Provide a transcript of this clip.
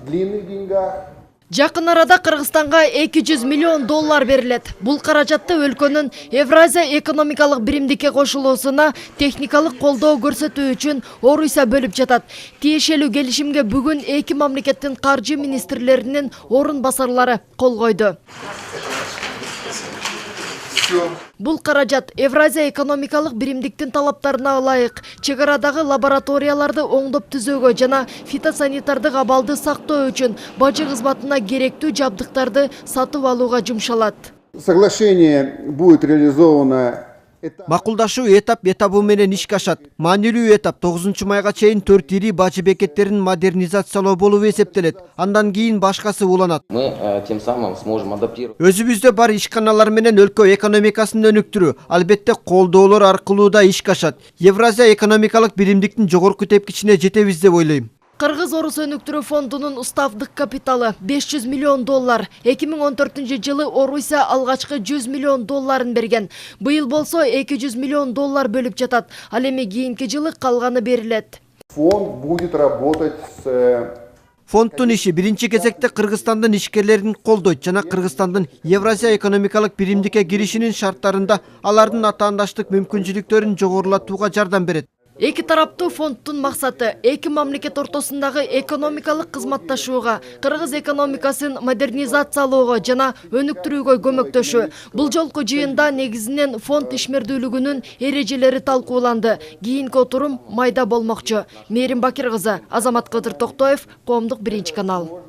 длинных деньгах. Жакын арада Кыргызстанга 200 миллион доллар берилет. Бул каражатты өлкөнүн Евразия экономикалык биримдикке кошулуусуна техникалык колдоо көрсөтүү үчүн Орусия бөлүп жатат. Тиешелүү келишимге бүгүн эки мамлекеттин каржы министрлеринин орун басарлары кол койду. Бул каражат Евразия экономикалык биримдиктин талаптарына ылайык чек арадагы лабораторияларды оңдоп түзөөгө жана фитосанитардык абалды сактоо үчүн бажы кызматына керектүү жабдыктарды сатып алууга жумшалат. Соглашение будет реализовано. Макулдашуу этап менен ишке ашат. Маанилүү этап 9 майга чейин 4 ири бажы бекеттерин модернизациялоо болуп эсептелет. Андан кийин башкасы уланат. Мы тем самым сможем адаптировать. Өзүбүздө бар ишканалар менен өлкө экономикасын өнүктүрүү, албетте колдоолор аркылуу да ишке ашат. Евразия экономикалык биримдиктин жогорку тепкичине жетебиз деп ойлойм. Кыргыз-Орус өнүктүрүү фондунун уставдык капиталы 500 миллион доллар. 2014-жылы Орусия алгачкы 100 миллион долларын берген. Быйыл болсо 200 миллион доллар бөлүп жатат. Ал эми кийинки жылы калганы берилет. Фонд будет работать с... Фонддун иши биринчи кезекте Кыргызстандын ишкерлерин колдойт жана Кыргызстандын Евразия экономикалык биримдикке киришинин шарттарында алардын атаандаштык мүмкүнчүлүктөрүн жогорулатууга жардам берет. Эки тараптуу фонддун максаты эки мамлекет ортосундагы экономикалык кызматташууга, кыргыз экономикасын модернизациялоого жана өнүктүрүүгө көмөктөшүү. Бул жолку жыйында негизинен фонд ишмердүүлүгүнүн эрежелери талкууланды. Кийинки отурум майда болмокчу. Мээрим Бакир кызы, Азамат Кыдыр Токтоев, Коомдук биринчи канал.